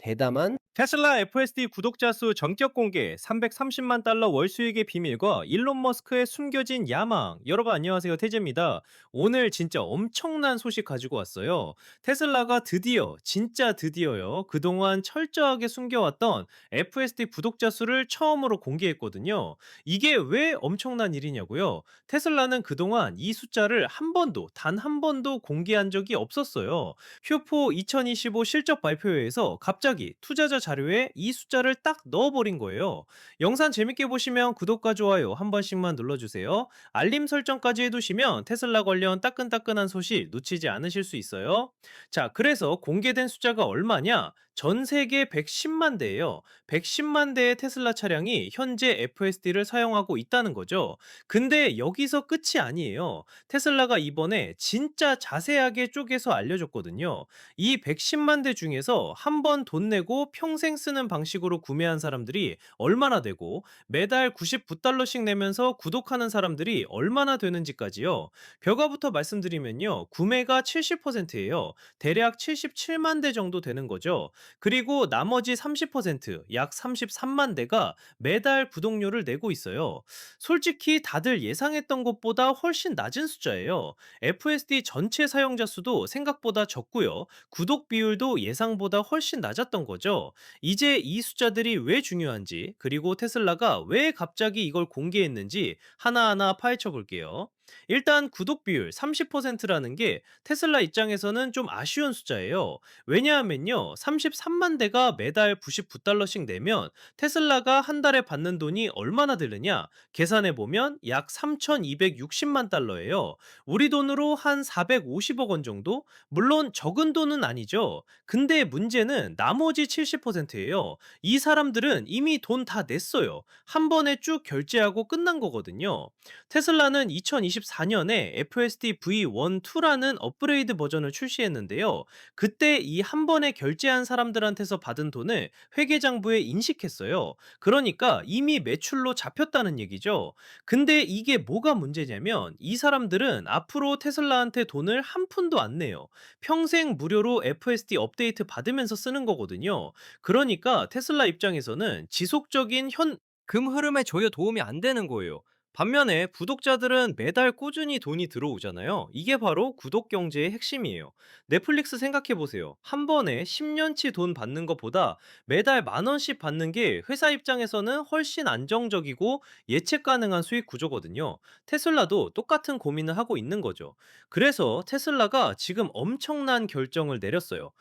대담한 테슬라 FSD 구독자 수 전격 공개, 330만 달러 월 수익의 비밀과 일론 머스크의 숨겨진 야망. 여러분 안녕하세요. 태재입니다. 오늘 진짜 엄청난 소식 가지고 왔어요. 테슬라가 드디어, 진짜 드디어요. 그동안 철저하게 숨겨왔던 FSD 구독자 수를 처음으로 공개했거든요. 이게 왜 엄청난 일이냐고요? 테슬라는 그동안 이 숫자를 한 번도, 단 한 번도 공개한 적이 없었어요. 큐포 2025 실적 발표회에서 갑자기 투자자 자료에 이 숫자를 딱 넣어버린 거예요. 영상 재밌게 보시면 구독과 좋아요 한 번씩만 눌러주세요. 알림 설정까지 해두시면 테슬라 관련 따끈따끈한 소식 놓치지 않으실 수 있어요. 자, 그래서 공개된 숫자가 얼마냐? 전 세계 110만 대예요. 110만 대의 테슬라 차량이 현재 FSD를 사용하고 있다는 거죠. 근데 여기서 끝이 아니에요. 테슬라가 이번에 진짜 자세하게 쪼개서 알려줬거든요. 이 110만 대 중에서 한 번 돈 내고 평생 쓰는 방식으로 구매한 사람들이 얼마나 되고 매달 99달러씩 내면서 구독하는 사람들이 얼마나 되는지까지요. 결과부터 말씀드리면요. 구매가 70%예요. 대략 77만 대 정도 되는 거죠. 그리고 나머지 30%, 약 33만 대가 매달 구독료를 내고 있어요. 솔직히 다들 예상했던 것보다 훨씬 낮은 숫자예요. FSD 전체 사용자 수도 생각보다 적고요. 구독 비율도 예상보다 훨씬 낮았던 거죠. 이제 이 숫자들이 왜 중요한지, 그리고 테슬라가 왜 갑자기 이걸 공개했는지 하나하나 파헤쳐 볼게요. 일단 구독 비율 30%라는 게 테슬라 입장에서는 좀 아쉬운 숫자예요. 왜냐하면요, 33만 대가 매달 99달러씩 내면 테슬라가 한 달에 받는 돈이 얼마나 되느냐? 계산해 보면 약 3,260만 달러예요. 우리 돈으로 한 450억 원 정도? 물론 적은 돈은 아니죠. 근데 문제는 나머지 70%예요. 이 사람들은 이미 돈 다 냈어요. 한 번에 쭉 결제하고 끝난 거거든요. 테슬라는 2024년에 FSD V1, 2라는 업그레이드 버전을 출시했는데요. 그때 이 한 번에 결제한 사람들한테서 받은 돈을 회계장부에 인식했어요. 그러니까 이미 매출로 잡혔다는 얘기죠. 근데 이게 뭐가 문제냐면 이 사람들은 앞으로 테슬라한테 돈을 한 푼도 안 내요. 평생 무료로 FSD 업데이트 받으면서 쓰는 거거든요. 그러니까 테슬라 입장에서는 지속적인 금 흐름에 전혀 도움이 안 되는 거예요. 반면에 구독자들은 매달 꾸준히 돈이 들어오잖아요. 이게 바로 구독 경제의 핵심이에요. 넷플릭스 생각해 보세요. 한 번에 10년치 돈 받는 것보다 매달 만 원씩 받는 게 회사 입장에서는 훨씬 안정적이고 예측 가능한 수익 구조거든요. 테슬라도 똑같은 고민을 하고 있는 거죠. 그래서 테슬라가 지금 엄청난 결정을 내렸어요.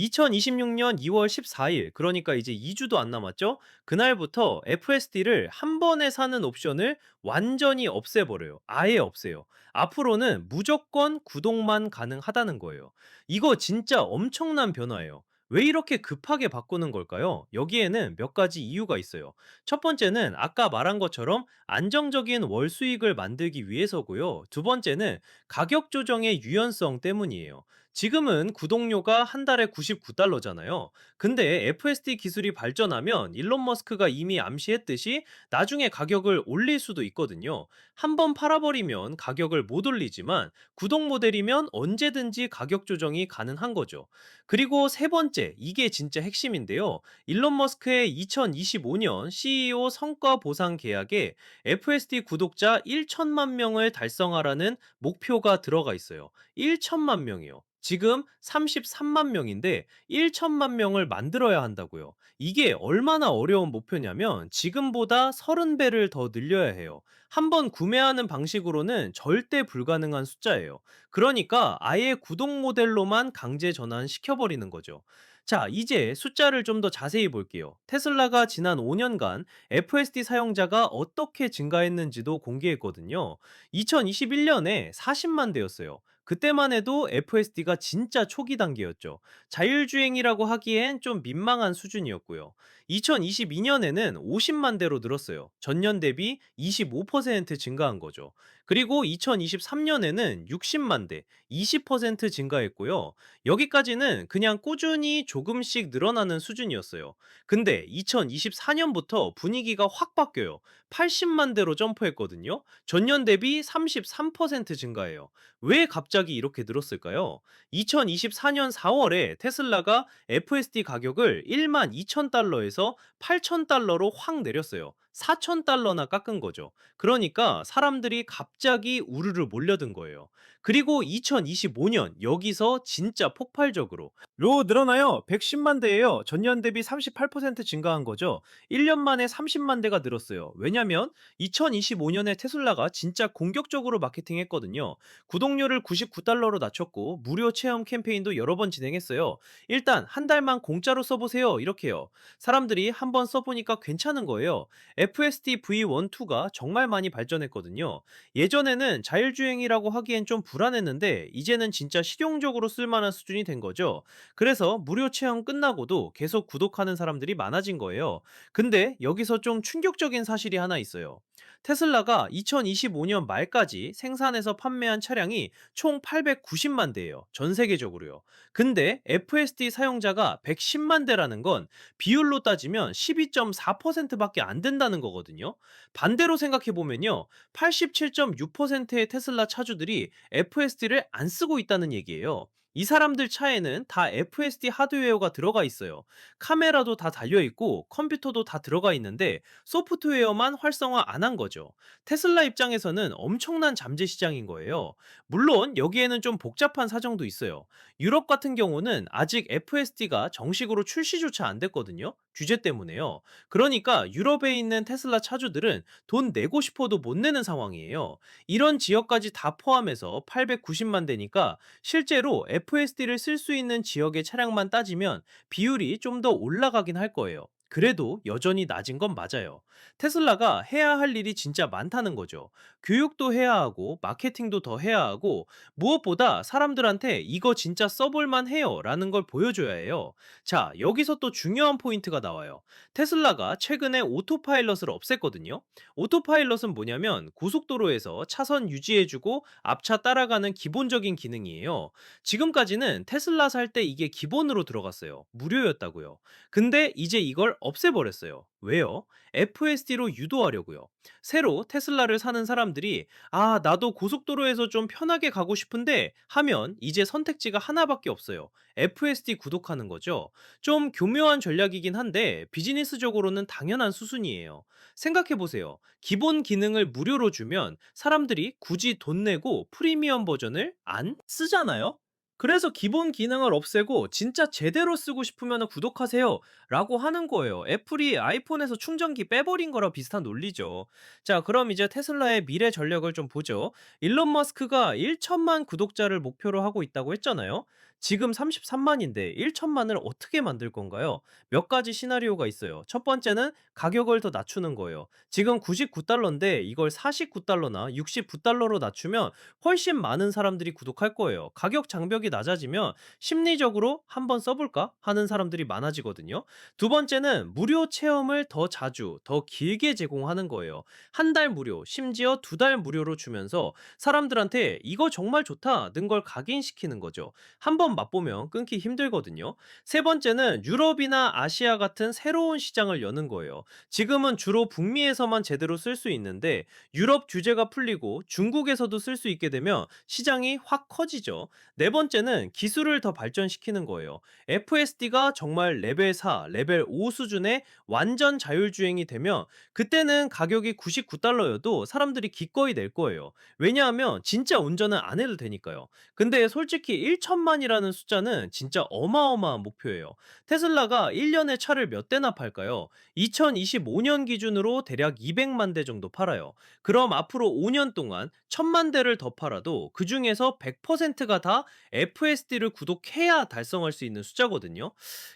2026년 2월 14일, 그러니까 이제 2주도 안 남았죠? 그날부터 FSD를 한 번에 사는 옵션을 완전히 없애버려요. 아예 없애요. 앞으로는 무조건 구독만 가능하다는 거예요. 이거 진짜 엄청난 변화예요. 왜 이렇게 급하게 바꾸는 걸까요? 여기에는 몇 가지 이유가 있어요. 첫 번째는 아까 말한 것처럼 안정적인 월 수익을 만들기 위해서고요. 두 번째는 가격 조정의 유연성 때문이에요. 지금은 구독료가 한 달에 99달러잖아요. 근데 FSD 기술이 발전하면 일론 머스크가 이미 암시했듯이 나중에 가격을 올릴 수도 있거든요. 한번 팔아버리면 가격을 못 올리지만 구독 모델이면 언제든지 가격 조정이 가능한 거죠. 그리고 세 번째, 이게 진짜 핵심인데요. 일론 머스크의 2025년 CEO 성과 보상 계약에 FSD 구독자 1천만 명을 달성하라는 목표가 들어가 있어요. 1천만 명이요. 지금 33만 명인데 1천만 명을 만들어야 한다고요. 이게 얼마나 어려운 목표냐면 지금보다 30배를 더 늘려야 해요. 한번 구매하는 방식으로는 절대 불가능한 숫자예요. 그러니까 아예 구독 모델로만 강제 전환시켜버리는 거죠. 자, 이제 숫자를 좀 더 자세히 볼게요. 테슬라가 지난 5년간 FSD 사용자가 어떻게 증가했는지도 공개했거든요. 2021년에 40만 대였어요. 그때만 해도 FSD가 진짜 초기 단계였죠. 자율주행이라고 하기엔 좀 민망한 수준이었고요. 2022년에는 50만 대로 늘었어요. 전년 대비 25% 증가한 거죠. 그리고 2023년에는 60만 대, 20% 증가했고요. 여기까지는 그냥 꾸준히 조금씩 늘어나는 수준이었어요. 근데 2024년부터 분위기가 확 바뀌어요. 80만 대로 점프했거든요. 전년 대비 33% 증가해요. 왜 갑자기 갑자기 이렇게 늘었을까요? 2024년 4월에 테슬라가 FSD 가격을 12,000달러에서 8,000달러로 확 내렸어요. 4,000달러나 깎은 거죠. 그러니까 사람들이 갑자기 우르르 몰려든 거예요. 그리고 2025년 여기서 진짜 폭발적으로 로 늘어나요. 110만 대예요. 전년 대비 38% 증가한 거죠. 1년 만에 30만 대가 늘었어요. 왜냐면 2025년에 테슬라가 진짜 공격적으로 마케팅했거든요. 구독료를 99달러로 낮췄고 무료 체험 캠페인도 여러 번 진행했어요. 일단 한 달만 공짜로 써보세요. 이렇게요. 사람들이 한번 써보니까 괜찮은 거예요. FSD V1, 2가 정말 많이 발전했거든요. 예전에는 자율주행이라고 하기엔 좀 불안했는데 이제는 진짜 실용적으로 쓸만한 수준이 된 거죠. 그래서 무료 체험 끝나고도 계속 구독하는 사람들이 많아진 거예요. 근데 여기서 좀 충격적인 사실이 하나 있어요. 테슬라가 2025년 말까지 생산해서 판매한 차량이 총 890만 대예요. 전 세계적으로요. 근데 FSD 사용자가 110만 대라는 건 비율로 따지면 12.4%밖에 안 된다는 거거든요. 반대로 생각해 보면요. 87.6%의 테슬라 차주들이 FSD를 안 쓰고 있다는 얘기예요. 이 사람들 차에는 다 FSD 하드웨어가 들어가 있어요. 카메라도 다 달려 있고 컴퓨터도 다 들어가 있는데 소프트웨어만 활성화 안 한 거죠. 테슬라 입장에서는 엄청난 잠재 시장인 거예요. 물론 여기에는 좀 복잡한 사정도 있어요. 유럽 같은 경우는 아직 FSD가 정식으로 출시조차 안 됐거든요. 규제 때문에요. 그러니까 유럽에 있는 테슬라 차주들은 돈 내고 싶어도 못 내는 상황이에요. 이런 지역까지 다 포함해서 890만 대니까 실제로 FSD를 쓸 수 있는 지역의 차량만 따지면 비율이 좀 더 올라가긴 할 거예요. 그래도 여전히 낮은 건 맞아요. 테슬라가 해야 할 일이 진짜 많다는 거죠. 교육도 해야 하고, 마케팅도 더 해야 하고, 무엇보다 사람들한테 이거 진짜 써볼만 해요 라는 걸 보여줘야 해요. 자, 여기서 또 중요한 포인트가 나와요. 테슬라가 최근에 오토파일럿을 없앴거든요. 오토파일럿은 뭐냐면 고속도로에서 차선 유지해주고 앞차 따라가는 기본적인 기능이에요. 지금까지는 테슬라 살 때 이게 기본으로 들어갔어요. 무료였다고요. 근데 이제 이걸 없애버렸어요. 왜요? FSD로 유도하려고요. 새로 테슬라를 사는 사람들이 나도 고속도로에서 좀 편하게 가고 싶은데 하면 이제 선택지가 하나밖에 없어요. FSD 구독하는 거죠. 좀 교묘한 전략이긴 한데 비즈니스적으로는 당연한 수순이에요. 생각해보세요. 기본 기능을 무료로 주면 사람들이 굳이 돈 내고 프리미엄 버전을 안 쓰잖아요? 그래서 기본 기능을 없애고 진짜 제대로 쓰고 싶으면 구독하세요 라고 하는 거예요. 애플이 아이폰에서 충전기 빼버린 거랑 비슷한 논리죠. 자, 그럼 이제 테슬라의 미래 전략을 좀 보죠. 일론 머스크가 1천만 구독자를 목표로 하고 있다고 했잖아요. 지금 33만인데 1천만을 어떻게 만들 건가요? 몇 가지 시나리오가 있어요. 첫 번째는 가격을 더 낮추는 거예요. 지금 99달러인데 이걸 49달러나 69달러로 낮추면 훨씬 많은 사람들이 구독할 거예요. 가격 장벽이 낮아지면 심리적으로 한번 써볼까 하는 사람들이 많아지거든요. 두 번째는 무료 체험을 더 자주, 더 길게 제공하는 거예요. 한 달 무료, 심지어 2달 무료로 주면서 사람들한테 이거 정말 좋다 는 걸 각인시키는 거죠. 한번 맛보면 끊기 힘들거든요. 세 번째는 유럽이나 아시아 같은 새로운 시장을 여는 거예요. 지금은 주로 북미에서만 제대로 쓸 수 있는데 유럽 규제가 풀리고 중국에서도 쓸 수 있게 되면 시장이 확 커지죠. 네 번째는 기술을 더 발전시키는 거예요. FSD가 정말 레벨 4, 레벨 5 수준의 완전 자율주행이 되면 그때는 가격이 99달러여도 사람들이 기꺼이 낼 거예요. 왜냐하면 진짜 운전은 안 해도 되니까요. 근데 솔직히 1천만이라는 숫자는 진짜 어마어마한 목표예요. 테슬라가 1년에 차를 몇 대나 팔까요? 2025년 기준으로 대략 200만 대 정도 팔아요. 그럼 앞으로 5년 동안 1000만 대를 더 팔아도 그 중에서 100%가 다 FSD를 구독해야 달성할 수 있는 숫자거든요.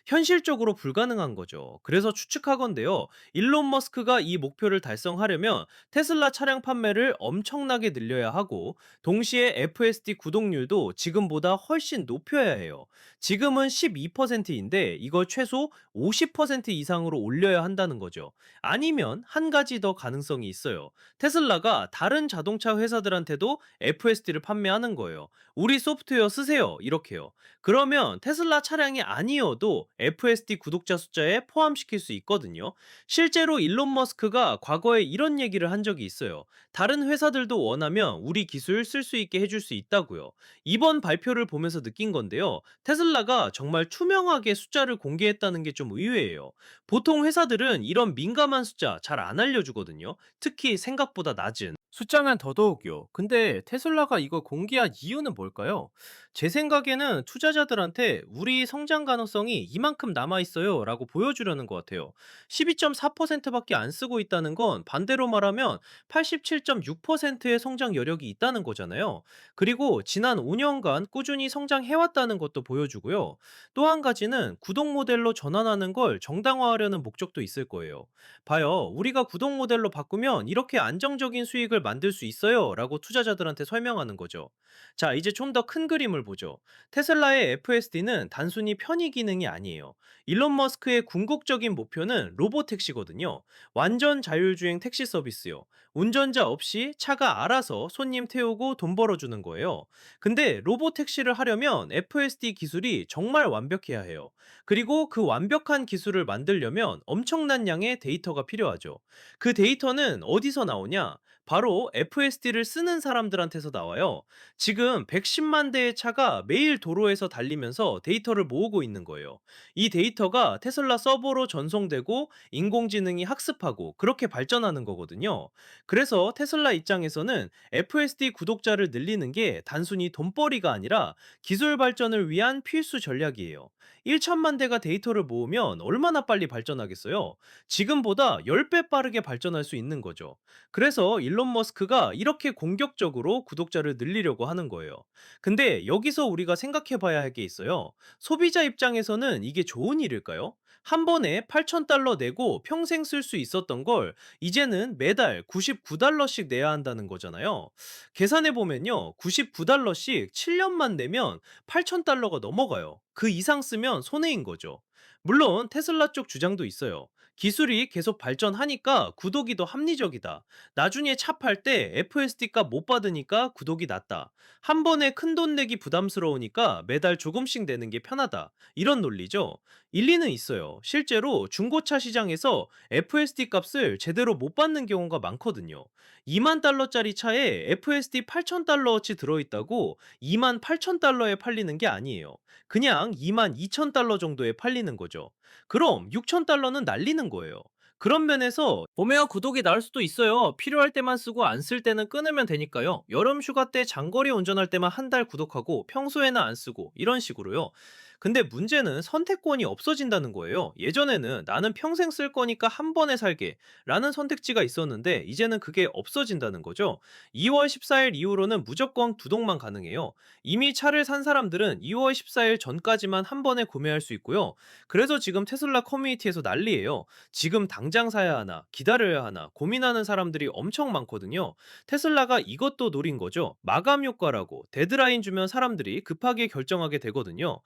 현실적으로 불가능한 거죠. 그래서 추측하건대요. 일론 머스크가 이 목표를 달성하려면 테슬라 차량 판매를 엄청나게 늘려야 하고 동시에 FSD 구독률도 지금보다 훨씬 높여 높여야 해요. 지금은 12%인데 이걸 최소 50% 이상으로 올려야 한다는 거죠. 아니면 한 가지 더 가능성이 있어요. 테슬라가 다른 자동차 회사들한테도 FSD를 판매하는 거예요. 우리 소프트웨어 쓰세요. 이렇게요. 그러면 테슬라 차량이 아니어도 FSD 구독자 숫자에 포함시킬 수 있거든요. 실제로 일론 머스크가 과거에 이런 얘기를 한 적이 있어요. 다른 회사들도 원하면 우리 기술 쓸 수 있게 해줄 수 있다고요. 이번 발표를 보면서 느낀 건데요. 테슬라가 정말 투명하게 숫자를 공개했다는 게 좀 의외예요. 보통 회사들은 이런 민감한 숫자 잘 안 알려주거든요. 특히 생각보다 낮은. 숫자면 더더욱요. 근데 테슬라가 이걸 공개한 이유는 뭘까요? 제 생각에는 투자자들한테 우리 성장 가능성이 이만큼 남아있어요 라고 보여주려는 것 같아요. 12.4%밖에 안 쓰고 있다는 건 반대로 말하면 87.6%의 성장 여력이 있다는 거잖아요. 그리고 지난 5년간 꾸준히 성장해왔다는 것도 보여주고요. 또 한 가지는 구독 모델로 전환하는 걸 정당화하려는 목적도 있을 거예요. 봐요. 우리가 구독 모델로 바꾸면 이렇게 안정적인 수익을 만들 수 있어요. 라고 투자자들한테 설명하는 거죠. 자, 이제 좀 더 큰 그림을 보죠. 테슬라의 FSD는 단순히 편의 기능이 아니에요. 일론 머스크의 궁극적인 목표는 로보택시거든요. 완전 자율주행 택시 서비스요. 운전자 없이 차가 알아서 손님 태우고 돈 벌어주는 거예요. 근데 로보택시를 하려면 FSD 기술이 정말 완벽해야 해요. 그리고 그 완벽한 기술을 만들려면 엄청난 양의 데이터가 필요하죠. 그 데이터는 어디서 나오냐? 바로 FSD를 쓰는 사람들한테서 나와요. 지금 110만 대의 차가 매일 도로에서 달리면서 데이터를 모으고 있는 거예요. 이 데이터가 테슬라 서버로 전송되고 인공지능이 학습하고 그렇게 발전하는 거거든요. 그래서 테슬라 입장에서는 FSD 구독자를 늘리는 게 단순히 돈벌이가 아니라 기술 발전을 위한 필수 전략이에요. 1천만 대가 데이터를 모으면 얼마나 빨리 발전하겠어요? 지금보다 10배 빠르게 발전할 수 있는 거죠. 그래서 일론 머스크가 이렇게 공격적으로 구독자를 늘리려고 하는 거예요. 근데 여기서 우리가 생각해 봐야 할 게 있어요. 소비자 입장에서는 이게 좋은 일일까요? 한 번에 8,000달러 내고 평생 쓸 수 있었던 걸 이제는 매달 99달러씩 내야 한다는 거잖아요. 계산해 보면요. 99달러씩 7년만 내면 8,000달러가 넘어가요. 그 이상 쓰면 손해인 거죠. 물론 테슬라 쪽 주장도 있어요. 기술이 계속 발전하니까 구독이 더 합리적이다. 나중에 차 팔 때 FSD 값 못 받으니까 구독이 낮다. 한 번에 큰 돈 내기 부담스러우니까 매달 조금씩 내는 게 편하다. 이런 논리죠. 일리는 있어요. 실제로 중고차 시장에서 FSD 값을 제대로 못 받는 경우가 많거든요. 2만 달러짜리 차에 FSD 8,000달러어치 들어있다고 2만 8,000달러에 팔리는 게 아니에요. 그냥 2만 2천 달러 정도에 팔리는 거죠. 그럼 6천 달러는 날리는 거예요. 그런 면에서 봄에야 구독이 나을 수도 있어요. 필요할 때만 쓰고 안 쓸 때는 끊으면 되니까요. 여름 휴가 때 장거리 운전할 때만 한 달 구독하고 평소에는 안 쓰고 이런 식으로요. 근데 문제는 선택권이 없어진다는 거예요. 예전에는 나는 평생 쓸 거니까 한 번에 살게 라는 선택지가 있었는데 이제는 그게 없어진다는 거죠. 2월 14일 이후로는 무조건 구독만 가능해요. 이미 차를 산 사람들은 2월 14일 전까지만 한 번에 구매할 수 있고요. 그래서 지금 테슬라 커뮤니티에서 난리예요. 지금 당장 사야 하나, 기다려야 하나 고민하는 사람들이 엄청 많거든요. 테슬라가 이것도 노린 거죠. 마감 효과라고 데드라인 주면 사람들이 급하게 결정하게 되거든요.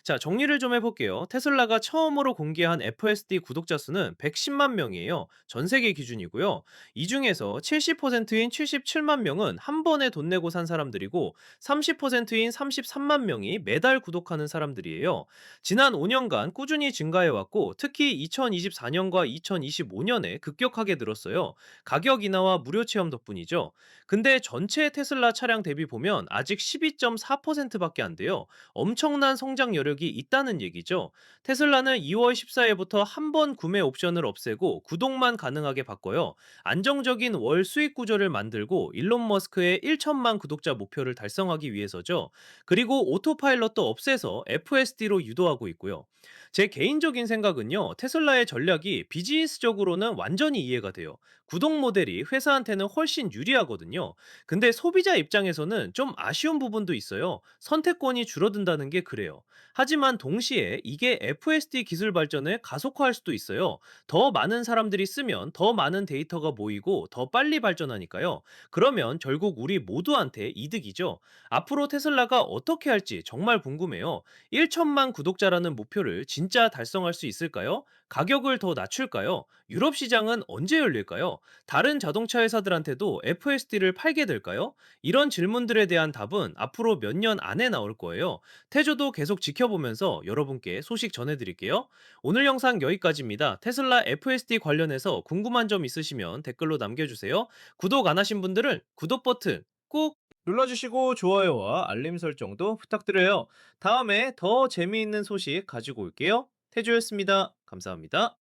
자, 정리를 좀 해볼게요. 테슬라가 처음으로 공개한 FSD 구독자 수는 110만 명이에요. 전 세계 기준이고요. 이 중에서 70%인 77만 명은 한 번에 돈 내고 산 사람들이고 30%인 33만 명이 매달 구독하는 사람들이에요. 지난 5년간 꾸준히 증가해왔고 특히 2024년과 2025년에 급격하게 늘었어요. 가격 인하와 무료 체험 덕분이죠. 근데 전체 테슬라 차량 대비 보면 아직 12.4%밖에 안 돼요. 엄청난 성장 여력이 있다는 얘기죠. 테슬라는 2월 14일부터 한 번 구매 옵션을 없애고 구독만 가능하게 바꿔요. 안정적인 월 수익 구조를 만들고 일론 머스크의 1천만 구독자 목표를 달성하기 위해서죠. 그리고 오토파일럿도 없애서 FSD로 유도하고 있고요. 제 개인적인 생각은요, 테슬라의 전략이 비즈니스적으로는 완전히 이해가 돼요. 구독 모델이 회사한테는 훨씬 유리하거든요. 근데 소비자 입장에서는 좀 아쉬운 부분도 있어요. 선택권이 줄어든다는 게 그래요. 하지만 동시에 이게 FSD 기술 발전을 가속화할 수도 있어요. 더 많은 사람들이 쓰면 더 많은 데이터가 모이고 더 빨리 발전하니까요. 그러면 결국 우리 모두한테 이득이죠. 앞으로 테슬라가 어떻게 할지 정말 궁금해요. 1천만 구독자라는 목표를 진짜 달성할 수 있을까요? 가격을 더 낮출까요? 유럽 시장은 언제 열릴까요? 다른 자동차 회사들한테도 FSD를 팔게 될까요? 이런 질문들에 대한 답은 앞으로 몇 년 안에 나올 거예요. 태조도 계속 지켜보면서 여러분께 소식 전해드릴게요. 오늘 영상 여기까지입니다. 테슬라 FSD 관련해서 궁금한 점 있으시면 댓글로 남겨주세요. 구독 안 하신 분들은 구독 버튼 꾹 눌러주시고 좋아요와 알림 설정도 부탁드려요. 다음에 더 재미있는 소식 가지고 올게요. 태조였습니다. 감사합니다.